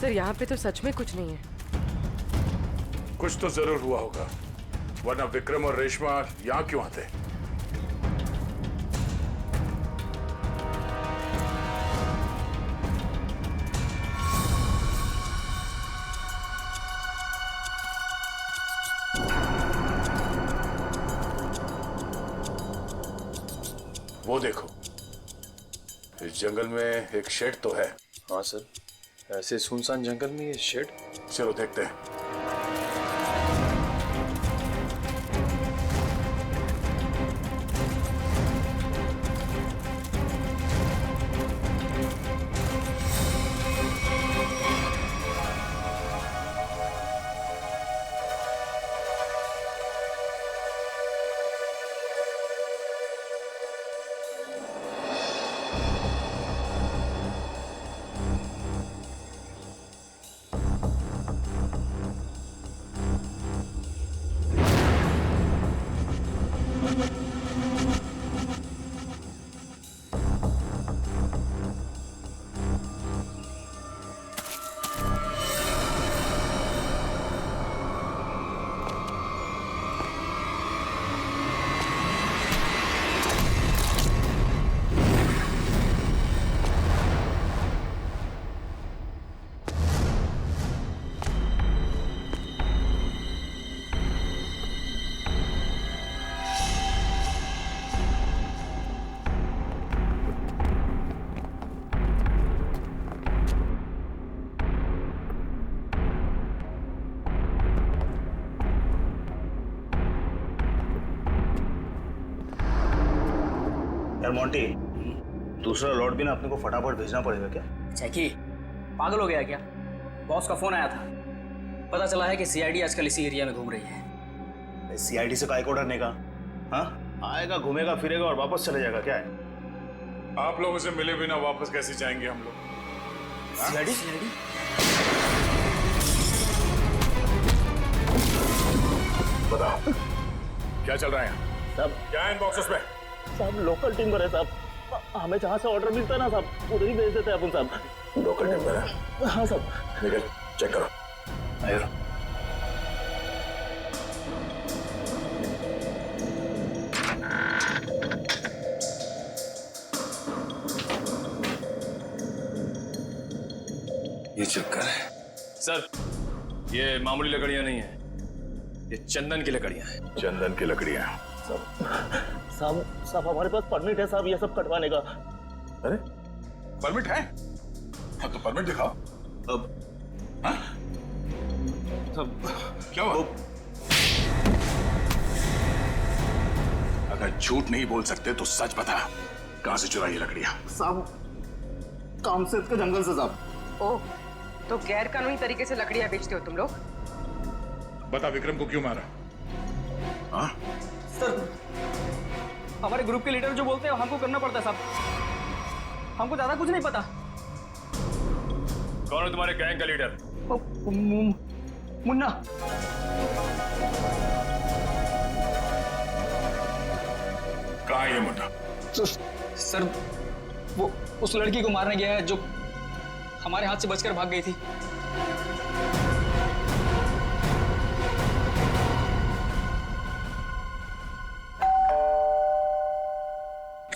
Sir यहाँ पे तो सच में कुछ नहीं है। कुछ तो जरूर हुआ होगा, वरना विक्रम और रेशमा यहाँ क्यों आते? वो देखो, इस जंगल में एक शेड तो है। हाँ सर, ऐसे सुनसान जंगल में ये शेड? चलो देखते हैं। यार मोंटी, दूसरा लॉट भी ना अपने को फटाफट भेजना पड़ेगा क्या? जैकी पागल हो गया क्या? बॉस का फोन आया था, पता चला है कि सीआईडी आजकल इसी एरिया में घूम रही है। सीआईडी से काय को डरने का? हाँ, आएगा घूमेगा फिरेगा और वापस चले जाएगा, क्या है? आप लोगों से मिले बिना वापस कैसे जाएंगे हम लोग? सीआईडी? बताओ क्या चल रहा है यहाँ? सब क्या है इन बॉक्सेस में? सब लोकल टिम्बर है साहब, हमें जहाँ से ऑर्डर मिलता है ना साहब, उधर ही भेज देते हैं अपन साहब। लोकल टिम्बर है? हाँ साहब। निकल चेक करो। आयो। ये चक्कर है सर, ये मामूली लकड़ियां नहीं है, ये चंदन की लकड़ियां हैं। चंदन की लकड़ियां? साहब साहब हमारे पास परमिट है साहब ये सब कटवाने का। अरे परमिट है? हाँ तो परमिट दिखाओ। अब हाँ? सब क्या हुआ? अगर झूठ नहीं बोल सकते तो सच बता, कहां से चुराई ये लकड़ियां? साहब कामसेद के जंगल से साहब। ओह, तो गैर कानूनी तरीके से लकड़ियां बेचते हो तुम लोग? बता विक्रम को क्यों मारा? हाँ? सर, हमारे ग्रुप के लीडर जो बोलते हैं हमको करना पड़ता है साहब, हमको ज्यादा कुछ नहीं पता। कौन है तुम्हारे गैंग का लीडर? मुन्ना। कहाँ है ये मुन्ना? सर, वो उस लड़की को मारने गया है जो हमारे हाथ से बचकर भाग गई थी।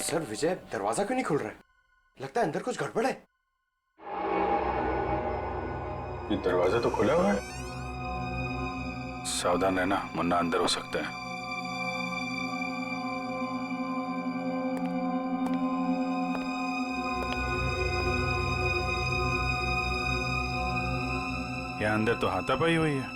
सर, विजय दरवाजा क्यों नहीं खुल रहा है? लगता है अंदर कुछ गड़बड़ है। ये दरवाजा तो खुला हुआ है। सावधान रहना, मुन्ना अंदर हो सकता है। यहाँ अंदर तो हाथापाई हुई है।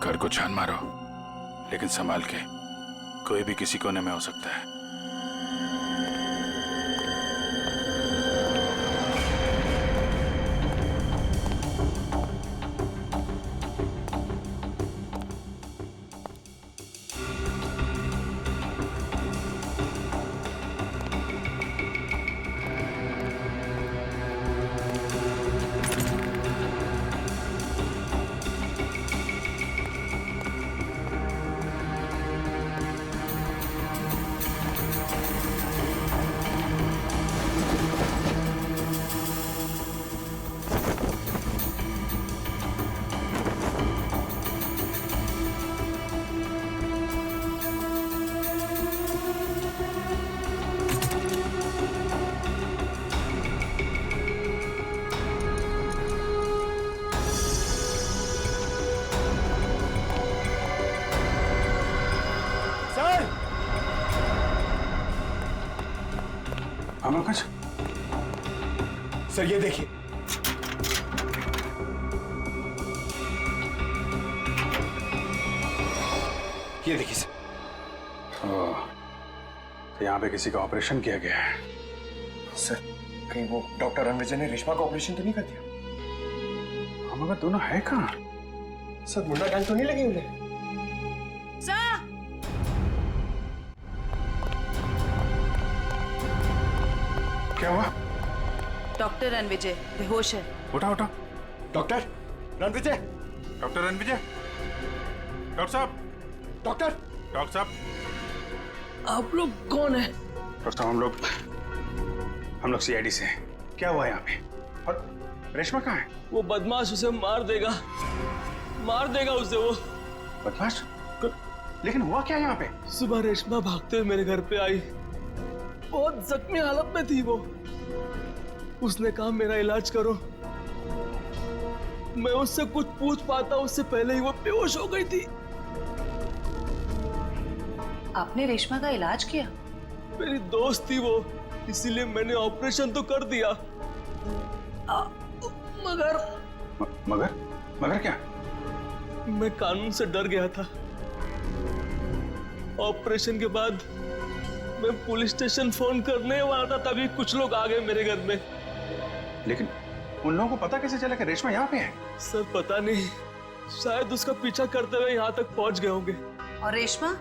घर को छान मारो, लेकिन संभाल के, कोई भी किसी कोने में हो सकता है। पंकज, सर ये देखिए। ये देखिए सर। तो यहाँ पे किसी का ऑपरेशन किया गया है। सर कहीं वो डॉक्टर रणविजय ने रेशमा का ऑपरेशन तो नहीं कर दिया? हम अगर दोनों है कहाँ? सर मुंडा गैंग तो नहीं लगी उन्हें? क्या हुआ? डॉक्टर रणविजय बेहोश है। उठा उठा। Doctor Ranvijay, doctor Ranvijay, doctor साहब, डॉक्टर। डॉक्टर साहब, आप लोग कौन है? डॉक्टर साहब हम लोग सीआईडी से हैं। क्या हुआ यहाँ पे? और रेशमा कहाँ है? वो बदमाश उसे मार देगा उसे वो। बदमाश? लेकिन हुआ क्या यहाँ पे? सुबह रेशमा भागते हुए मेरे घर पे आई, बहुत जख्मी हालत में थी वो। उसने कहा मेरा इलाज करो। मैं उससे कुछ पूछ पाता उससे पहले ही वो बेहोश हो गई थी। आपने रेशमा का इलाज किया? मेरी दोस्त थी वो, इसीलिए मैंने ऑपरेशन तो कर दिया। मगर क्या? मैं कानून से डर गया था। ऑपरेशन के बाद मैं पुलिस स्टेशन फोन करने वाला था, तभी कुछ लोग आ गए मेरे घर में। लेकिन उन लोगों को पता कैसे चला कि रेशमा यहाँ पे है? सर पता नहीं, शायद उसका पीछा करते हुए यहाँ तक पहुंच गए होंगे। और रेशमा?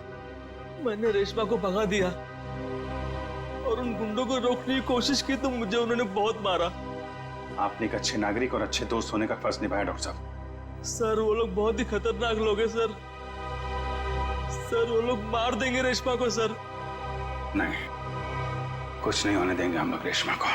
मैंने रेशमा को भगा दिया और उन गुंडों को रोकने की कोशिश की तो मुझे उन्होंने बहुत मारा। आपने एक अच्छे नागरिक और अच्छे दोस्त होने का फर्ज निभाया डॉक्टर साहब। सर वो लोग बहुत ही खतरनाक लोग हैं सर। सर वो लोग मार देंगे रेशमा को सर। नहीं, कुछ नहीं होने देंगे हम लोग रेशमा को।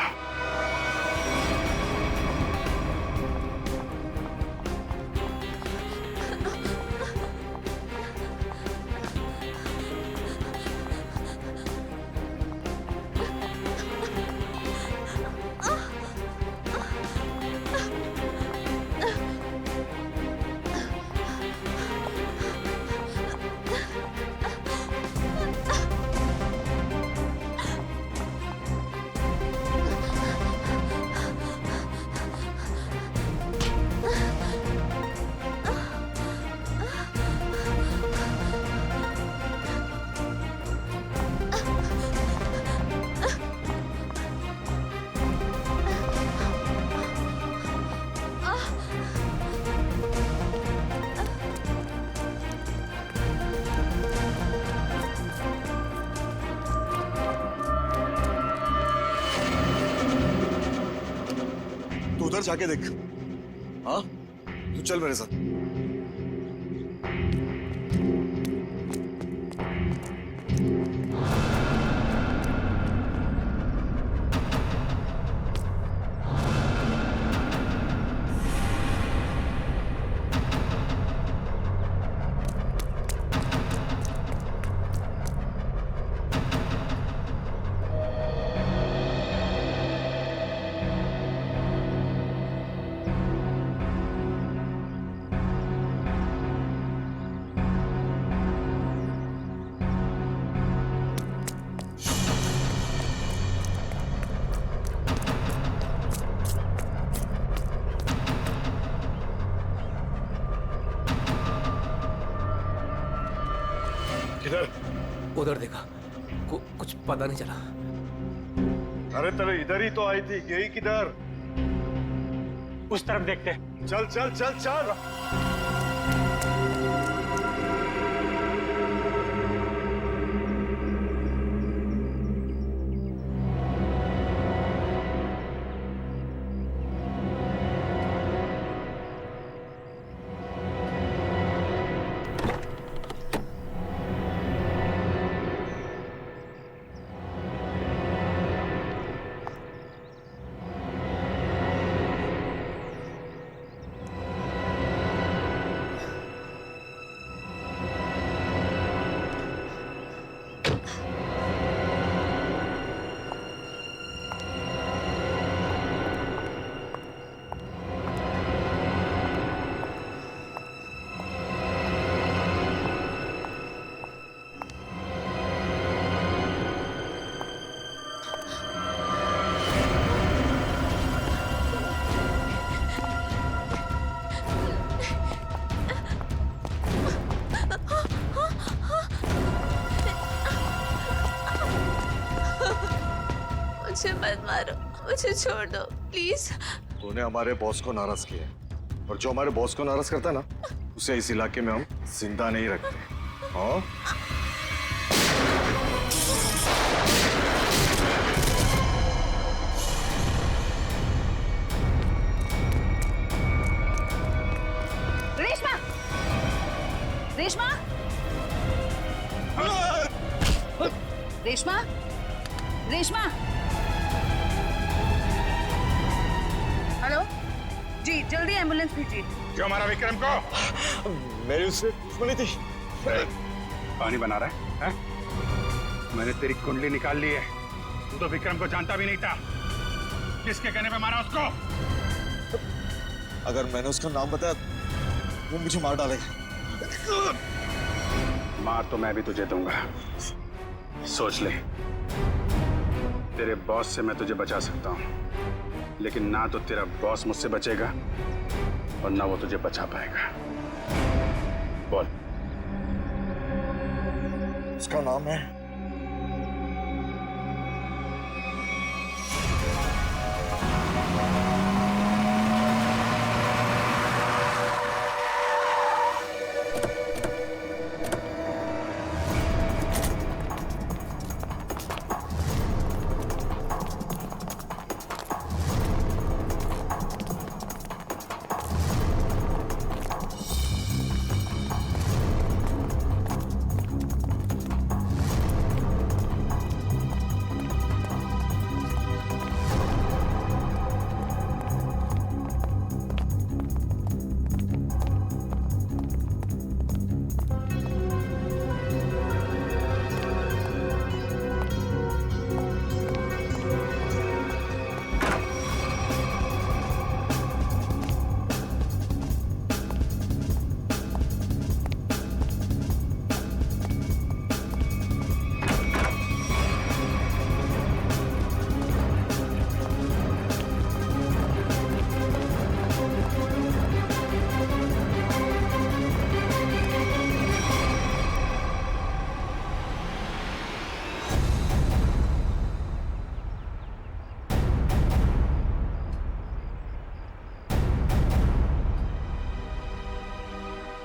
उधर जाके देख। हाँ, तू चल मेरे साथ। उधर देखा, कुछ पता नहीं चला। अरे तेरे इधर ही तो आई थी, यही किधर? उस तरफ देखते। चल चल चल चल। मुझे मत मारो, मुझे छोड़ दो प्लीज। तूने हमारे बॉस को नाराज किया है, और जो हमारे बॉस को नाराज करता है ना, उसे इस इलाके में हम जिंदा नहीं रखते। हाँ? रेशमा, रेशमा, रेशमा, रेशमा। हेलो जी, जल्दी एम्बुलेंस भेजिए। क्यों मारा विक्रम को? मेरी उससे दुश्मनी थी। पानी बना रहा है? मैंने तेरी कुंडली निकाल ली है। तू तो विक्रम को जानता भी नहीं था। किसके कहने पे मारा उसको? अगर मैंने उसका नाम बताया, वो मुझे मार डालेगा। मार तो मैं भी तुझे दूंगा। सोच ले, तेरे बॉस से मैं तुझे बचा सकता हूँ, लेकिन ना तो तेरा बॉस मुझसे बचेगा और ना वो तुझे बचा पाएगा। बोल। उसका नाम है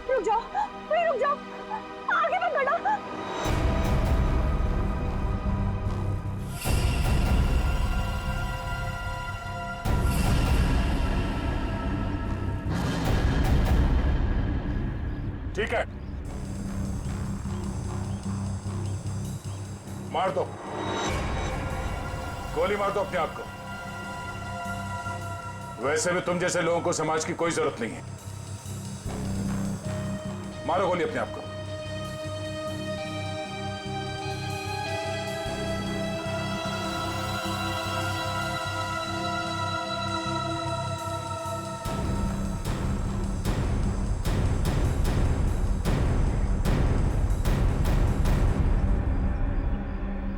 रुक जाओ, आगे मत बढ़ो। ठीक है, मार दो, गोली मार दो अपने आप को। वैसे भी तुम जैसे लोगों को समाज की कोई जरूरत नहीं है। मारो गोली अपने आप को।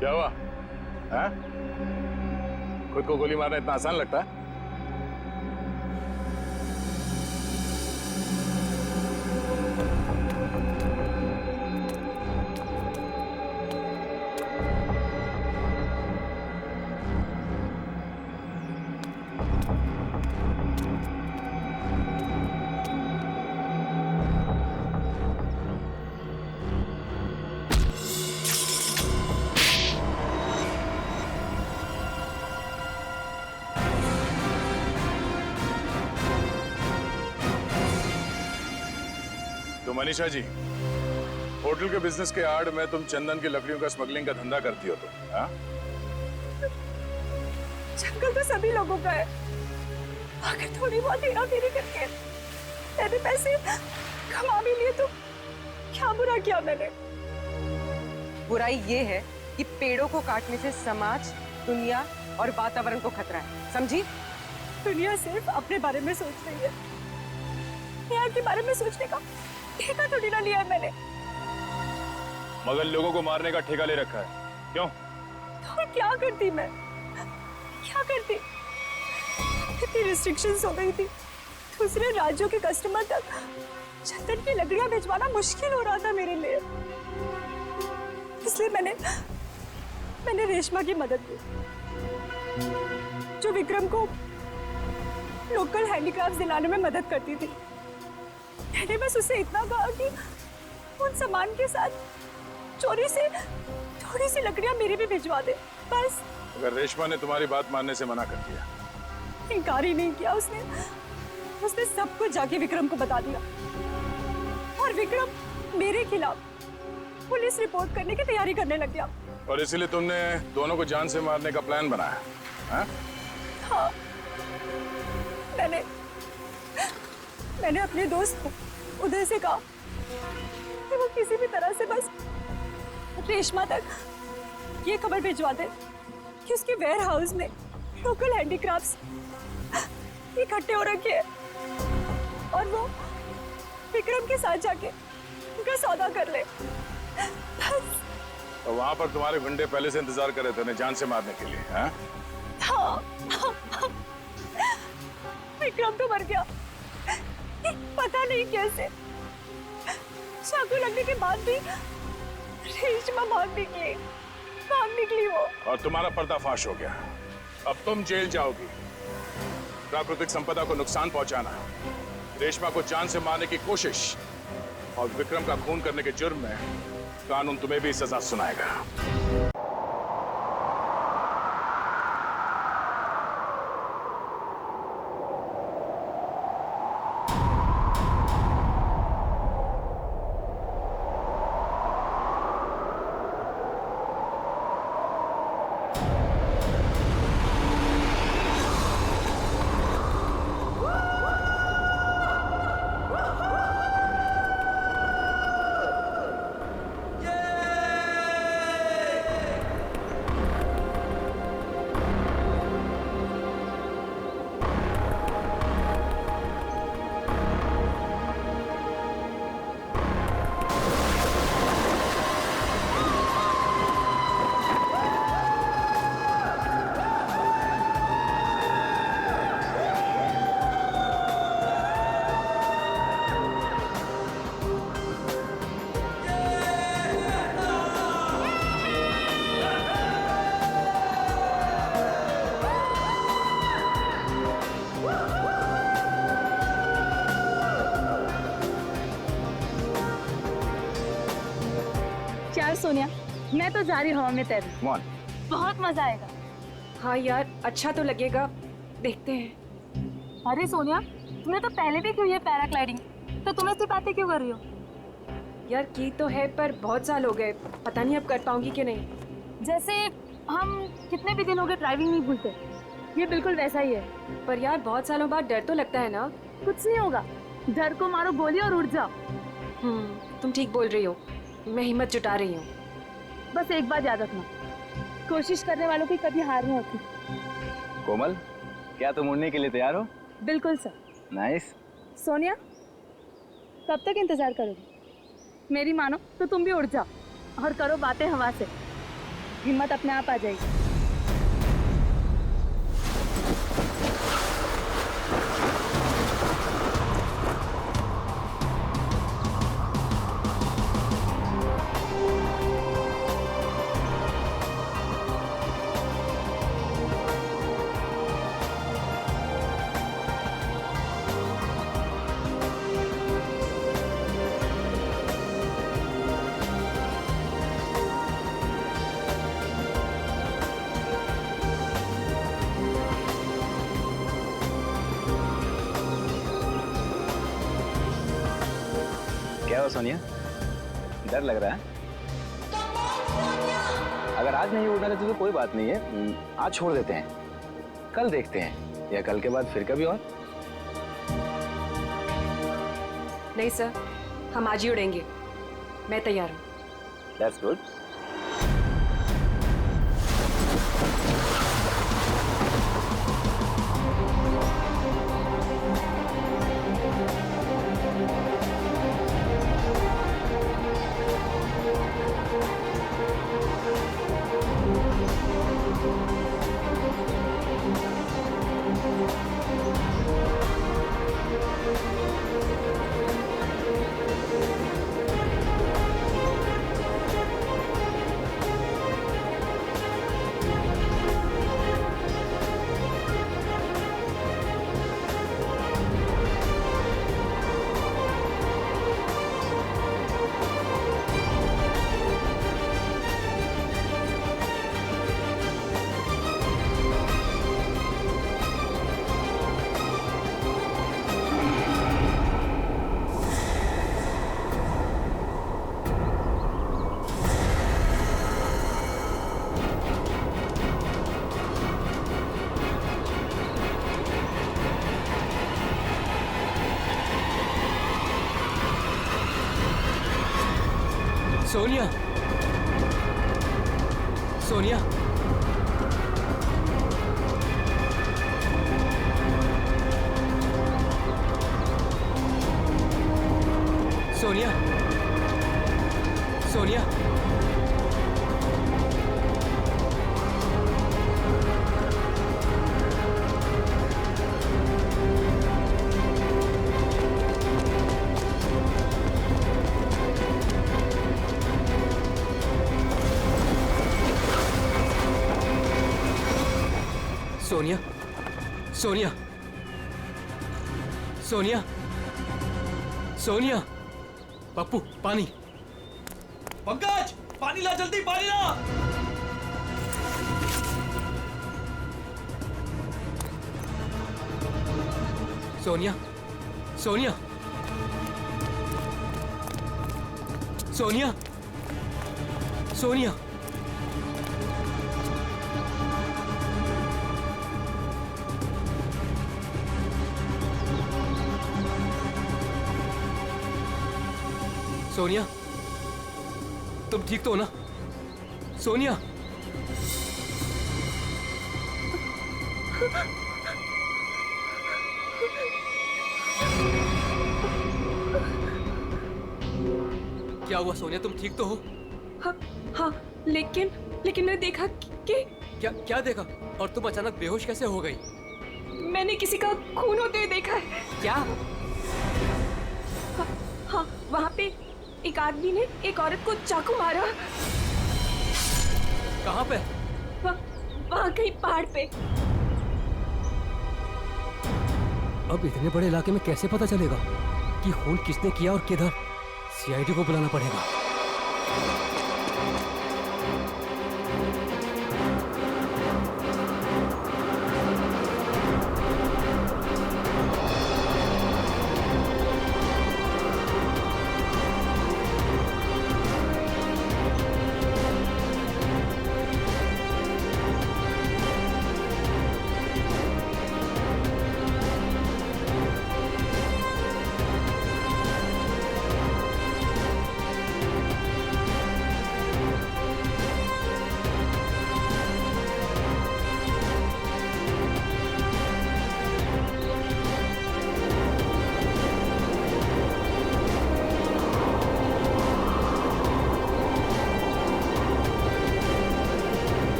क्या हुआ? हैं? खुद को गोली मारना इतना आसान लगता है? तो मनीषा जी, होटल के बिजनेस के आड़ में तुम चंदन की लकड़ियों का स्मगलिंग का धंधा करती हो तुम, हाँ? जंगल तो सभी लोगों का है। अगर थोड़ी बहुत हेरा फेरी करके मैंने पैसे कमा भी लिए तो क्या बुरा किया मैंने? बुराई ये है कि पेड़ों को काटने से समाज, दुनिया और वातावरण को खतरा है, समझी? दुनिया सिर्फ अपने बारे में सोच रही है, यहाँ के बारे में सोचने का ठेका थोड़ी ना लिया है मैंने। मगर लोगों को मारने का ठेका ले रखा है, क्यों? तो क्या करती मैं? क्या करती? इतनी रिस्ट्रिक्शंस हो गई थी, दूसरे राज्यों के कस्टमर तक चंदन की लकड़ियां भिजवाना मुश्किल हो रहा था मेरे लिए। इसलिए मैंने रेशमा की मदद की। जो विक्रम को लोकल हैंडीक्राफ्ट दिलाने में मदद करती थी। मैंने बस उससे इतना कहा कि उन सामान के साथ चोरी से थोड़ी सी लकड़ियां मेरे भी भिजवा दे, बस। अगर रेशमा ने तुम्हारी बात मानने से मना कर दिया? इनकार ही नहीं किया उसने। उसने सब कुछ जाके विक्रम को बता दिया और विक्रम मेरे खिलाफ पुलिस रिपोर्ट करने की तैयारी करने लग गया। और इसीलिए तुमने दोनों को जान से मारने का प्लान बनाया? हाँ, मैंने अपने दोस्त उदय से कहा कि वो किसी भी तरह से बस रेशमा तक ये खबर भिजवा दे कि उसके वेयर हाउस में लोकल हैंडीक्राफ्ट्स इकट्ठे हो रखे हैं और वो विक्रम के साथ जाके उनका सौदा कर ले, बस। और वहां पर तुम्हारे गुंडे पहले से इंतजार कर रहे थे उन्हें जान से मारने के लिए, हाँ? हाँ। विक्रम तो मर गया, पता नहीं कैसे। चाकू लगने के बाद भी रेशमा भाग निकली वो। और तुम्हारा पर्दाफाश हो गया। अब तुम जेल जाओगी। प्राकृतिक संपदा को नुकसान पहुंचाना, रेशमा को जान से मारने की कोशिश और विक्रम का खून करने के जुर्म में कानून तुम्हें भी सजा सुनाएगा। सोनिया, मैं तो जा रही हवा में तैरने। बहुत मजा आएगा। हाँ यार, अच्छा तो लगेगा, देखते हैं। अरे सोनिया, तुमने तो पहले भी की है पैराग्लाइडिंग, तो तुम ऐसी बातें क्यों कर रही हो? यार की तो है, पर बहुत साल हो गए, पता नहीं अब कर पाऊंगी कि नहीं। जैसे हम कितने भी दिन हो गए ड्राइविंग नहीं भूलते, ये बिल्कुल वैसा ही है। पर यार बहुत सालों बाद डर तो लगता है ना। कुछ नहीं होगा, डर को मारो गोली और उड़ जाओ। तुम ठीक बोल रही हो, मैं हिम्मत जुटा रही हूँ। बस एक बात याद रखना, कोशिश करने वालों की कभी हार नहीं होती। कोमल, क्या तुम उड़ने के लिए तैयार हो? बिल्कुल सर। नाइस। सोनिया, कब तक इंतजार करोगी? मेरी मानो तो तुम भी उड़ जाओ और करो बातें हवा से, हिम्मत अपने आप आ जाएगी। क्या हो सोनिया, डर लग रहा है? अगर आज नहीं उड़ना देते तो कोई बात नहीं है, आज छोड़ देते हैं, कल देखते हैं, या कल के बाद फिर कभी और। नहीं सर, हम आज ही उड़ेंगे, मैं तैयार हूँ। That's good. सोनिया, सोनिया, सोनिया, सोनिया, सोनिया, सोनिया, सोनिया, सोनिया, पप्पू पानी। पंकज, पानी ला जल्दी, पानी ला। सोनिया, सोनिया, सोनिया, सोनिया, सोनिया, तुम ठीक तो हो ना? सोनिया, क्या हुआ सोनिया, तुम ठीक तो हो? हाँ हाँ, लेकिन मैंने देखा कि क्या देखा? और तुम अचानक बेहोश कैसे हो गई? मैंने किसी का खून होते हुए देखा है। क्या? हाँ, वहाँ पे एक आदमी ने एक औरत को चाकू मारा। कहाँ पे? वहाँ कहीं पहाड़ पे। अब इतने बड़े इलाके में कैसे पता चलेगा कि खून किसने किया और किधर? सीआईडी को बुलाना पड़ेगा।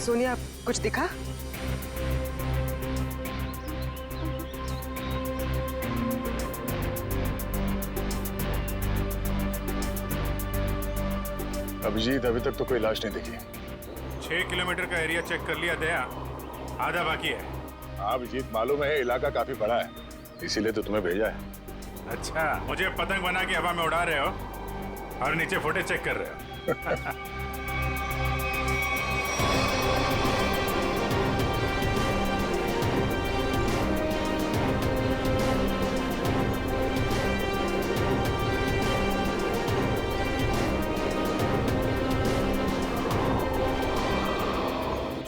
सोनिया, कुछ दिखा? अभिजीत, अभी तक तो कोई लाश नहीं दिखी। 6 किलोमीटर का एरिया चेक कर लिया दया, आधा बाकी है। हाँ अभिजीत, मालूम है इलाका काफी बड़ा है, इसीलिए तो तुम्हें भेजा है। अच्छा, मुझे पतंग बना के हवा में उड़ा रहे हो और नीचे फुटेज चेक कर रहे हो।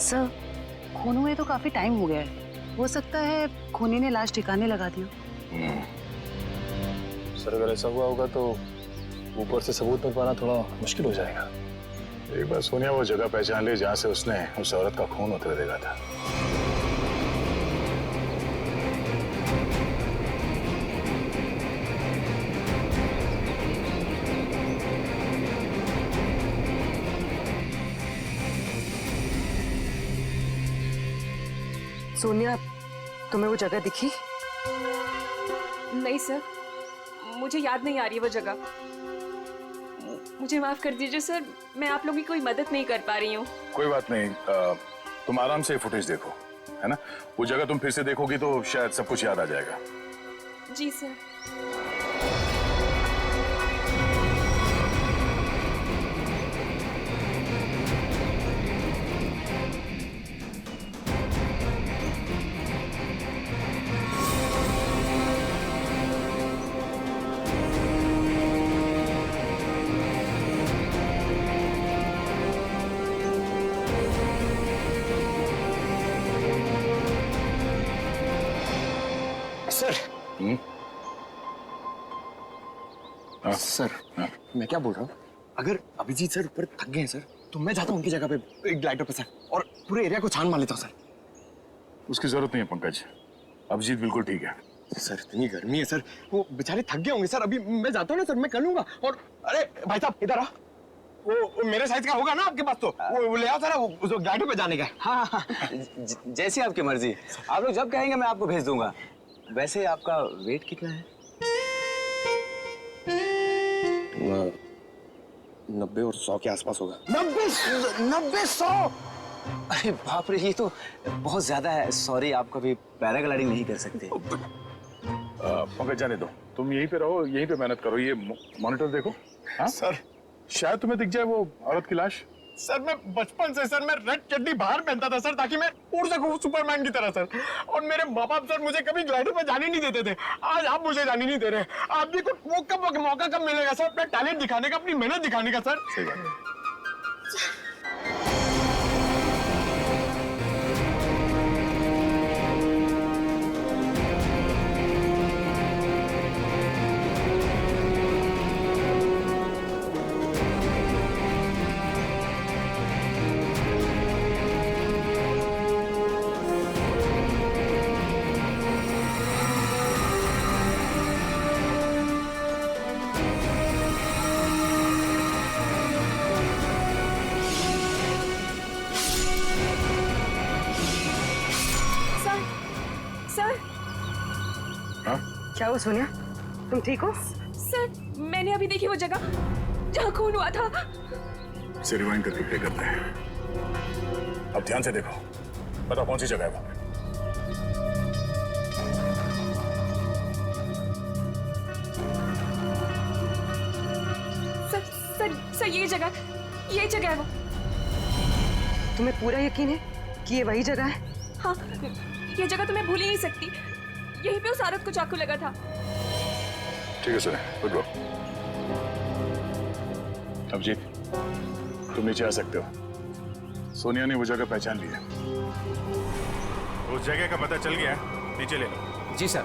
सर, खून हुए तो काफी टाइम हो गया है। हो सकता है खूनी ने लाश ठिकाने लगा दी हो। सर अगर ऐसा हुआ होगा तो ऊपर से सबूत मिल पाना थोड़ा मुश्किल हो जाएगा। एक बार सोनिया वो जगह पहचान ली जहाँ से उसने उस औरत का खून होते हुए देखा था। सोनिया, तुम्हें वो जगह दिखी? नहीं सर, मुझे याद नहीं आ रही वो जगह। मुझे माफ कर दीजिए सर, मैं आप लोगों की कोई मदद नहीं कर पा रही हूँ। कोई बात नहीं, तुम आराम से फुटेज देखो, है ना? वो जगह तुम फिर से देखोगी तो शायद सब कुछ याद आ जाएगा। जी सर। सर मैं क्या बोल रहा हूँ, अगर अभिजीत सर ऊपर थक गए हैं सर, तो मैं जाता हूँ उनकी जगह पे एक ग्लाइडर पे सर, और पूरे एरिया को छान मार लेता हूँ सर। उसकी जरूरत नहीं है पंकज, अभिजीत बिल्कुल ठीक है। सर इतनी गर्मी है सर, वो बेचारे थक गए होंगे सर। अभी मैं जाता हूँ ना सर, मैं कर लूंगा। और अरे भाई साहब इधर आ, वो मेरे साइज का होगा ना आपके पास, तो वो ले आओ सर, वो ग्लाइडर पे जाने का। हाँ हाँ, जैसी आपकी मर्जी, आप लोग जब कहेंगे मैं आपको भेज दूंगा। वैसे आपका वेट कितना है? 90 और 100 के आसपास होगा। 90-100? अरे बाप रे, ये तो बहुत ज्यादा है। सॉरी, आप कभी पैराग्लाइडिंग नहीं कर सकते। पंकज जाने दो, तुम यहीं पे रहो, यहीं पे मेहनत करो। ये मॉनिटर देखो। हाँ सर शायद तुम्हें दिख जाए वो औरत की लाश। सर मैं बचपन से सर मैं रेड चड्डी बाहर पहनता था सर, ताकि मैं उड़ सकूं सुपरमैन की तरह सर। और मेरे माँ बाप सर मुझे कभी ग्लाइडर पे जाने नहीं देते थे। आज आप मुझे जाने नहीं दे रहे। आप भी को वो कब मौका कब मिलेगा सर अपना टैलेंट दिखाने का, अपनी मेहनत दिखाने का सर? सही बात है। क्या हुआ सोनिया, तुम ठीक हो? सर मैंने अभी देखी वो जगह जहाँ खून हुआ था। इसे रिवाइंड करके प्ले करते हैं। अब ध्यान से देखो, बताओ कौन सी जगह है वहां पे? सर ये जगह है वो। तुम्हें पूरा यकीन है कि ये वही जगह है? हाँ, ये जगह तो मैं भूल ही नहीं सकती। यहीं पे उस औरत को चाकू लगा था। ठीक है सर, गुड वर्क। अभिजीत, तुम नीचे आ सकते हो। सोनिया ने वो जगह पहचान ली है। उस जगह का पता चल गया, नीचे ले लो। जी सर।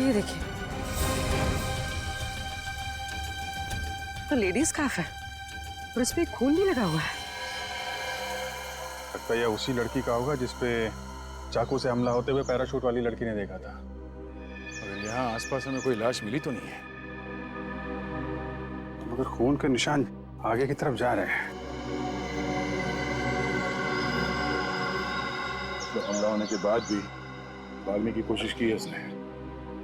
ये देखिए, तो लेडीज स्कार्फ है और इस पे खून भी लगा हुआ है। लगता है यह उसी लड़की का होगा जिसपे चाकू से हमला होते हुए पैराशूट वाली लड़की ने देखा था। मगर यहाँ आसपास हमें कोई लाश मिली तो नहीं है। मगर खून के निशान आगे की तरफ जा रहे हैं। तो हमला होने के बाद भी भागने की कोशिश की है इसने।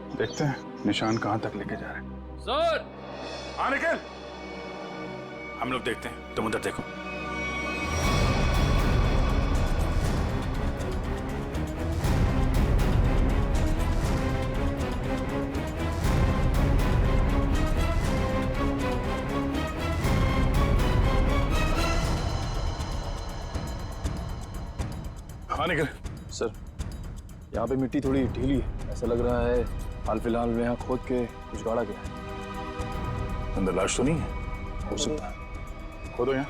देखते हैं निशान कहां तक लेके जा रहे हैं। सर! हाँ निकल, हम लोग देखते हैं, तुम उधर देखो। हाँ निकल। सर, यहाँ पे मिट्टी थोड़ी ढीली है, ऐसा लग रहा है हाल फिलहाल में यहाँ खोद के कुछ गाड़ा गया है। अंदर लाश तो नहीं है? हो सकता है, खोदो यहाँ।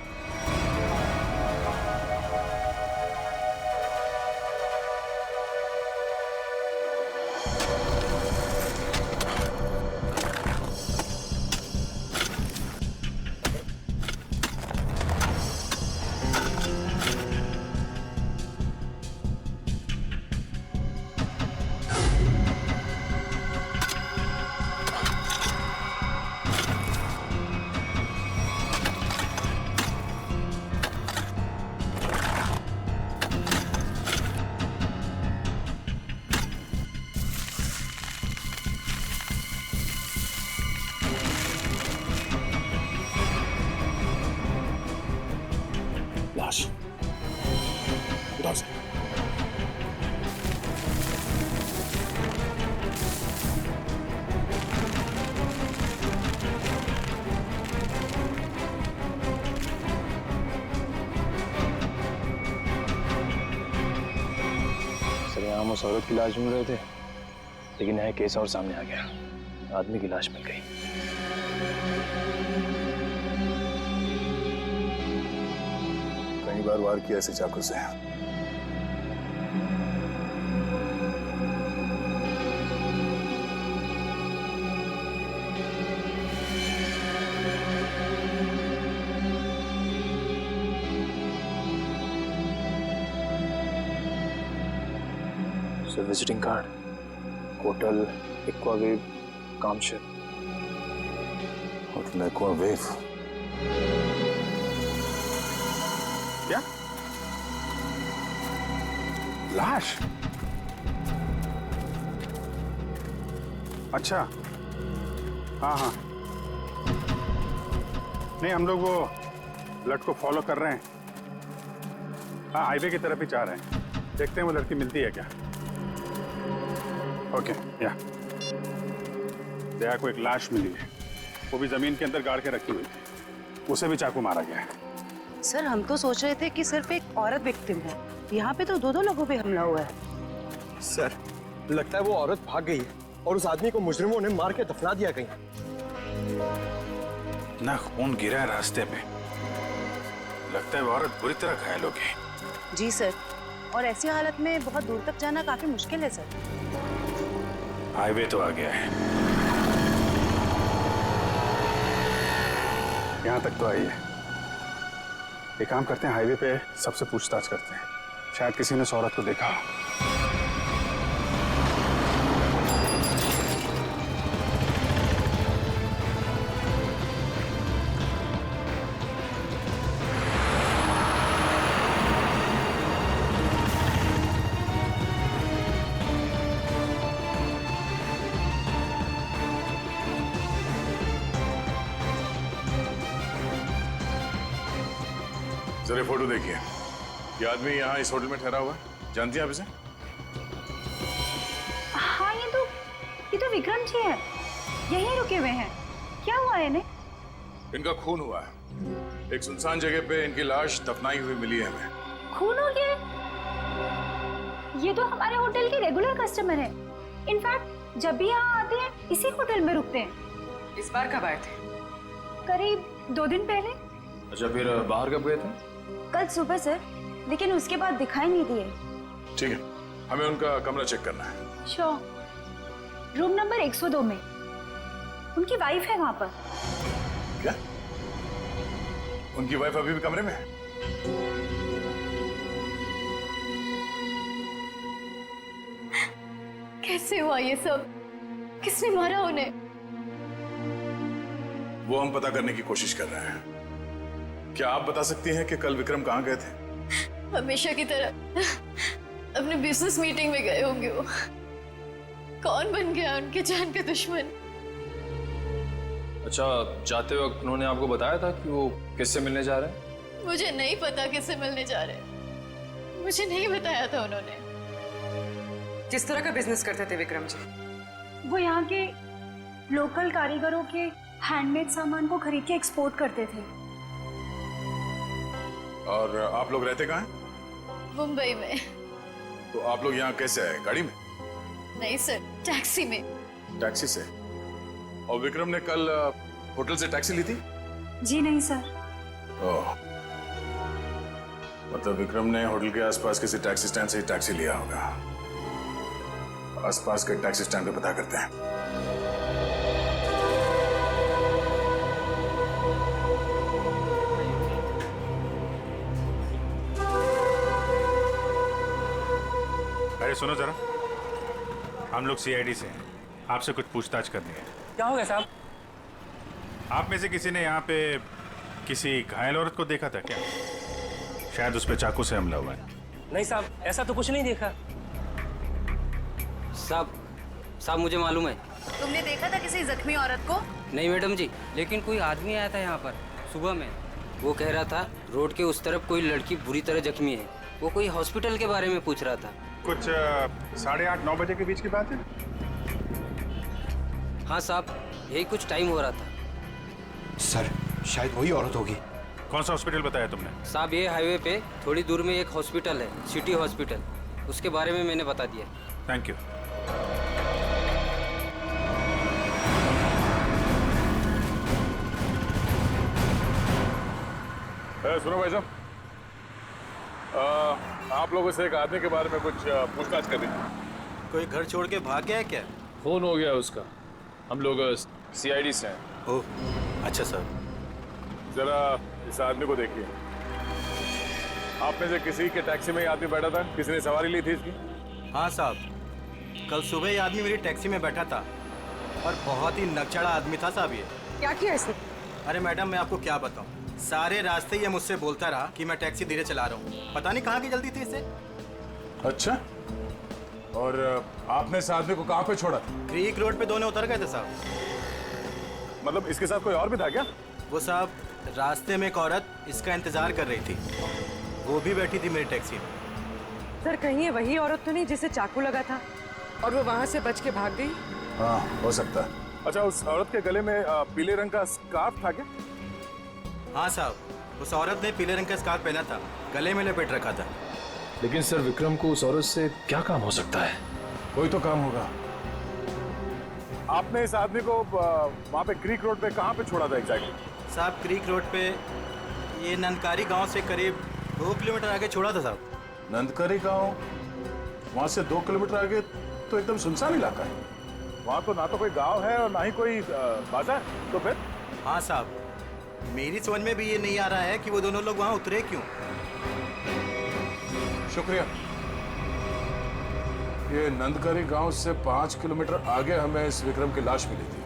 लाश उधर से। सरेआम उस औरत की लाश मिल रहे थे, लेकिन यह केस और सामने आ गया, आदमी की लाश मिल गई। कई बार वार किया ऐसे चाकू से। Visiting card, hotel Aquawave, Kamshet. Hotel Aquawave. क्या? लाश? अच्छा, हाँ हाँ, नहीं हम लोग वो लट को फॉलो कर रहे हैं। हाँ, हाईवे की तरफ ही जा रहे हैं, देखते हैं वो लड़की मिलती है क्या। ओके, या दया को एक लाश मिली है, वो भी जमीन के अंदर गाड़ के रखी हुई थी, उसे भी चाकू मारा गया है। सर हम तो सोच रहे थे कि सिर्फ एक औरत विक्टिम है, यहाँ पे तो दो लोगों पे हमला हुआ है। सर लगता है वो औरत भाग गई है और उस आदमी को मुजरिमों ने मार के दफना दिया कहीं। ना खून गिरा है रास्ते पे, लगता है वो औरत बुरी तरह घायल हो गई। जी सर, और ऐसी हालत में बहुत दूर तक जाना काफी मुश्किल है सर। हाईवे तो आ गया है, यहाँ तक तो आई है। एक काम करते हैं, हाईवे पे सबसे पूछताछ करते हैं, शायद किसी ने उस औरत को देखा हो। जरा फोटो देखिए, ये आदमी यहाँ इस होटल में ठहरा हुआ है, जानती हैं आप इसे? हाँ ये तो विक्रम जी है, यहीं रुके हुए हैं। क्या हुआ है इन्हें? इनका खून हुआ है, एक सुनसान जगह पे इनकी लाश दफनाई हुई मिली है हमें। खून हो गया है? ये तो हमारे होटल के रेगुलर कस्टमर है। इनफैक्ट जब भी यहाँ आते हैं इसी होटल में रुकते हैं। इस बार कब आए थे? करीब 2 दिन पहले। अच्छा, फिर बाहर कब गए थे? कल सुबह सर, लेकिन उसके बाद दिखाई नहीं दिए। ठीक है, हमें उनका कमरा चेक करना है। श्योर। रूम नंबर 102 में उनकी वाइफ है वहां पर। क्या? उनकी वाइफ अभी भी कमरे में है? कैसे हुआ ये सब? किसने मारा उन्हें? वो हम पता करने की कोशिश कर रहे हैं। क्या आप बता सकती हैं कि कल विक्रम कहाँ गए थे? हमेशा की तरह अपने बिजनेस मीटिंग में गए होंगे वो। कौन बन गया उनके जान का दुश्मन? अच्छा, जाते वक्त उन्होंने आपको बताया था कि वो किससे मिलने जा रहे हैं? मुझे नहीं पता किससे मिलने जा रहे हैं, मुझे नहीं बताया था उन्होंने। किस तरह का बिजनेस करते थे विक्रम जी? वो यहाँ के लोकल कारीगरों के हैंडमेड सामान को खरीद के एक्सपोर्ट करते थे। और आप लोग रहते कहाँ हैं? मुंबई में। तो आप लोग यहाँ कैसे आए? गाड़ी में? नहीं सर, टैक्सी में। टैक्सी से? और विक्रम ने कल होटल से टैक्सी ली थी? जी नहीं सर। ओह, मतलब विक्रम ने होटल के आसपास किसी टैक्सी स्टैंड से ही टैक्सी लिया होगा। आसपास के टैक्सी स्टैंड पे पता करते हैं। अरे सुनो जरा, हम लोग सीआईडी से हैं, आपसे कुछ पूछताछ करनी है। क्या हो गया साहब? आप में से किसी ने यहाँ पे किसी घायल औरत को देखा था क्या? शायद उस पे चाकू से हमला हुआ है। नहीं साहब, ऐसा तो कुछ नहीं देखा। साहब मुझे मालूम है। तुमने देखा था किसी जख्मी औरत को? नहीं मैडम जी, लेकिन कोई आदमी आया था यहाँ पर सुबह में। वो कह रहा था रोड के उस तरफ कोई लड़की बुरी तरह जख्मी है। वो कोई हॉस्पिटल के बारे में पूछ रहा था। कुछ 8:30-9 बजे के बीच की बात है। हाँ साहब, यही कुछ टाइम हो रहा था। सर शायद वही औरत होगी। कौन सा हॉस्पिटल बताया तुमने? साहब ये हाईवे पे थोड़ी दूर में एक हॉस्पिटल है, सिटी हॉस्पिटल, उसके बारे में मैंने बता दिया। Thank you. सुनो भाई साहब, आप लोगों से एक आदमी के बारे में कुछ पूछताछ करनी थी। कोई घर छोड़ के भाग गया है क्या? फोन हो गया उसका। हम लोग सीआईडी से हैं। ओह, अच्छा सर। जरा इस आदमी को देखिए। आप में से किसी के टैक्सी में ही आदमी बैठा था? किसी ने सवारी ली थी इसकी? हाँ साहब, कल सुबह ये आदमी मेरी टैक्सी में बैठा था और बहुत ही नकचड़ा आदमी था साहब ये। क्या किया इसने? अरे मैडम मैं आपको क्या बताऊं, सारे रास्ते ये मुझसे बोलता रहा कि मैं टैक्सी धीरे चला रहा हूँ। पता नहीं कहाँ की जल्दी थी इसे। अच्छा, और आपने इस आदमी को कहाँ पे छोड़ा था? क्रीक रोड पे दोनों उतर गए थे साहब। मतलब इसके साथ कोई और भी था क्या? वो साहब रास्ते में एक औरत इसका इंतजार कर रही थी, वो भी बैठी थी मेरी टैक्सी में। सर कहीं ये वही औरत तो नहीं जिसे चाकू लगा था और वो वहां से बच के भाग गई? हाँ हो सकता है। अच्छा, उस औरत के गले में पीले रंग का स्कार्फ था क्या? हाँ साहब, उस औरत ने पीले रंग का स्कार्फ पहना था, गले में लपेट रखा था। लेकिन सर विक्रम को उस औरत से क्या काम हो सकता है? कोई तो काम होगा। आपने इस आदमी को वहाँ पे क्रीक रोड पे कहाँ पे छोड़ा था एग्जैक्टली? साहब क्रीक रोड पे ये नंदकारी गांव से करीब 2 किलोमीटर आगे छोड़ा था साहब। नंदकारी गांव? वहाँ से 2 किलोमीटर आगे तो एकदम सुनसान इलाका है। वहाँ तो ना तो कोई गांव है और ना ही कोई बाजार। तो फिर? हाँ साहब, मेरी समझ में भी ये नहीं आ रहा है कि वो दोनों लोग वहाँ उतरे क्यों। शुक्रिया। ये नंदकारी गांव से 5 किलोमीटर आगे हमें इस विक्रम की लाश मिली थी।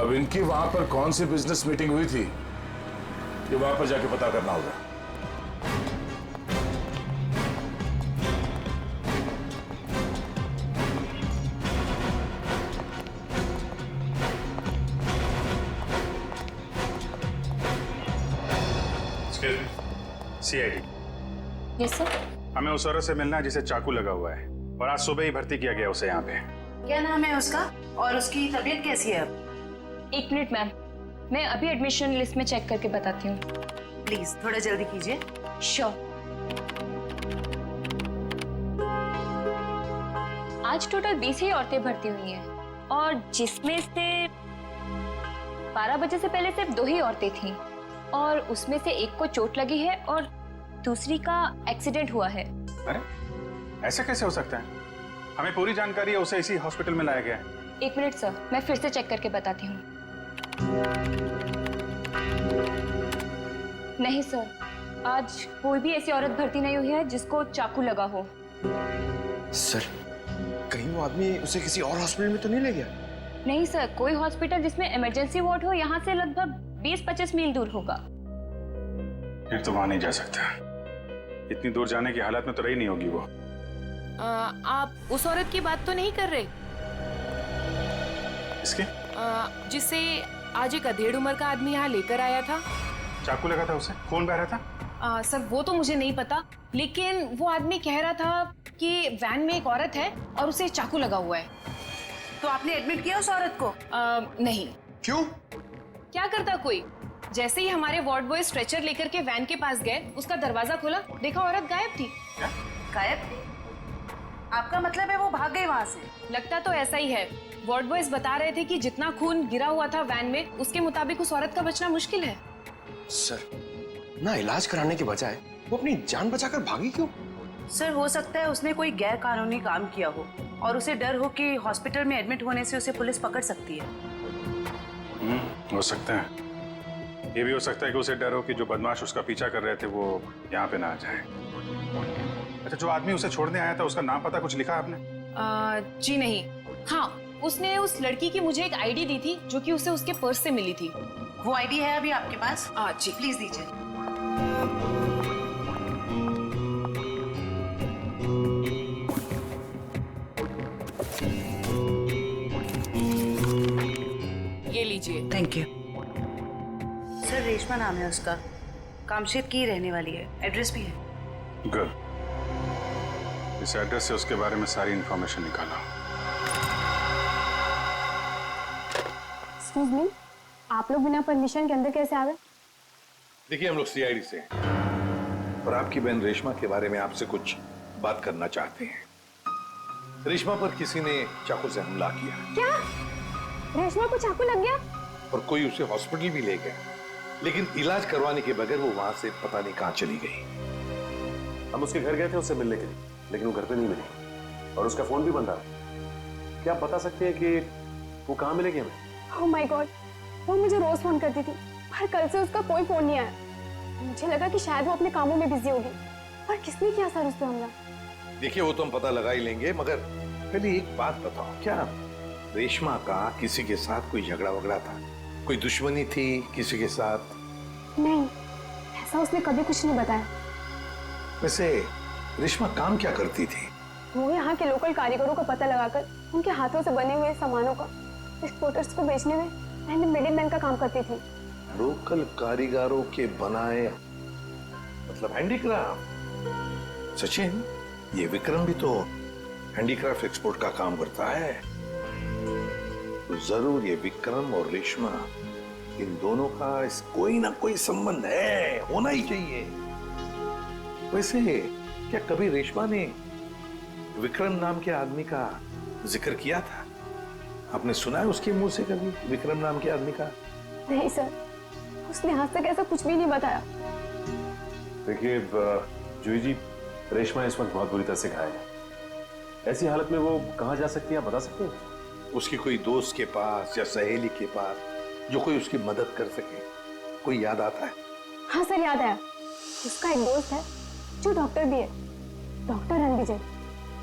अब इनकी वहां पर कौन सी बिजनेस मीटिंग हुई थी, ये वहां पर जाके पता करना होगा। सीआईडी। Yes sir. हमें उस औरत से मिलना है जिसे चाकू लगा हुआ है और आज सुबह ही भर्ती किया गया उसे यहाँ पे। क्या नाम है उसका और उसकी तबीयत कैसी है अब? 1 मिनट मैम, मैं अभी एडमिशन लिस्ट में चेक करके बताती हूँ। प्लीज थोड़ा जल्दी कीजिए। श्योर। आज टोटल 20 ही औरतें भर्ती हुई हैं और जिसमें से 12 बजे से पहले सिर्फ 2 ही औरतें थीं और उसमें से एक को चोट लगी है और दूसरी का एक्सीडेंट हुआ है। अरे ऐसा कैसे हो सकता है? हमें पूरी जानकारी है, उसे इसी हॉस्पिटल में लाया गया है। 1 मिनट सर, मैं फिर से चेक करके बताती हूँ। नहीं सर, आज कोई भी ऐसी औरत भर्ती नहीं हुई है जिसको चाकू लगा हो। सर कहीं वो आदमी उसे किसी और हॉस्पिटल में तो नहीं ले गया? नहीं सर, कोई हॉस्पिटल जिसमें इमरजेंसी वार्ड हो यहाँ से लगभग 20-25 मील दूर होगा। फिर तो वहां नहीं जा सकता। इतनी दूर जाने की हालत में तो रही नहीं होगी वो। आप उस औरत की बात तो नहीं कर रहे? इसके? जिसे आज एक अधेड़ उम्र का आदमी यहाँ लेकर आया था। चाकू लगा था उसे? खून बह रहा था? सर वो तो मुझे नहीं पता, लेकिन वो आदमी कह रहा था कि वैन में एक औरत है और उसे चाकू लगा हुआ है। तो आपने एडमिट किया उस औरत को? नहीं। क्यों? क्या करता कोई? जैसे ही हमारे वार्ड बॉय स्ट्रेचर लेकर के वैन के पास गए, उसका दरवाजा खोला, देखा औरत गायब थी। क्या? गायब? आपका मतलब है वो भाग गई वहां से? लगता तो ऐसा ही है। वार्ड बॉयज बता रहे थे कि जितना खून गिरा हुआ था वैन में, उसके मुताबिक उस औरत का बचना मुश्किल है। सर, ना इलाज कराने के बजाय वो अपनी जान बचाकर भागी क्यों? सर, हो सकता है उसने कोई गैर कानूनी काम किया हो और उसे डर हो कि हॉस्पिटल में एडमिट होने से उसे पुलिस पकड़ सकती है। हो सकता है। ये भी हो सकता है कि उसे डर हो कि जो बदमाश उसका पीछा कर रहे थे वो यहाँ पे ना आ जाए। अच्छा, जो आदमी उसे छोड़ने आया था उसका नाम पता कुछ लिखा आपने? जी नहीं। हाँ, उसने उस लड़की की मुझे एक आईडी दी थी जो कि उसे उसके पर्स से मिली थी। वो आईडी है अभी आपके पास? जी प्लीज दीजिए। ये लीजिए। Thank you. सर, रेशमा नाम है उसका, कामशेद की रहने वाली है, एड्रेस भी है। गुड। इस एड्रेस से उसके बारे में सारी इंफॉर्मेशन निकालो। एक्सक्यूज मी, आप लोग बिना परमिशन के अंदर कैसे आ गए? देखिए, हम लोग सीआईडी से हैं और आपकी बहन रेशमा के बारे में आपसे कुछ बात करना चाहते हैं। रेशमा पर किसी ने चाकू से हमला किया। क्या? रेशमा को चाकू लग गया? और कोई उसे हॉस्पिटल भी ले गया, लेकिन इलाज करवाने के बगैर वो वहां से पता नहीं कहां चली गई। हम उसके घर गए थे उससे मिलने के लिए, लेकिन वो घर पे नहीं मिली और उसका फोन भी बंद रहा। क्या आप बता सकते हैं कि वो कहाँ मिलेगी हमें? ओह माय गॉड, वो मुझे रोज फोन करती थी, पर कल से उसका कोई फोन नहीं आया। मुझे लगा कि शायद वो अपने कामों में बिजी होगी। पर किसने किया सर उस पे हमला? देखिए, वो तो हम पता लगा ही लेंगे, मगर पहले एक बात बताओ, क्या रेशमा का किसी के साथ कोई झगड़ा वगड़ा था? कोई दुश्मनी थी किसी के साथ? नहीं, ऐसा उसने कभी कुछ नहीं बताया। वैसे रेशमा काम क्या करती थी? वो यहाँ के लोकल कारीगरों का पता लगाकर उनके हाथों से बने हुए सामानों का एक्सपोर्टर्स को बेचने में मिडिल मैन का काम करती थी। लोकल कारीगरों के बनाए, मतलब हैंडीक्राफ्ट। सचिन, ये विक्रम भी तो हैंडीक्राफ्ट एक्सपोर्ट का काम करता है। तो जरूर ये विक्रम और रेशमा, इन दोनों का कोई ना कोई संबंध है, होना ही चाहिए। वैसे क्या कभी रेशमा ने विक्रम नाम के आदमी का जिक्र किया था? आपने सुना है उसके मुंह से कभी विक्रम नाम के आदमी का? नहीं सर, उसने आज तक ऐसा कुछ भी नहीं बताया। देखिए जूही जी, रेशमा इस वक्त बहुत बुरी तरह से घायल है। ऐसी हालत में वो कहाँ जा सकती है, आप बता सकते हैं? उसकी कोई दोस्त के पास या सहेली के पास जो कोई उसकी मदद कर सके, कोई याद आता है? हाँ सर, याद आया। उसका एक दोस्त है जो डॉक्टर भी है, डॉक्टर रणविजय।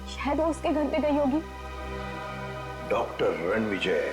शायद वो उसके घर पे गई होगी। डॉक्टर रणविजय?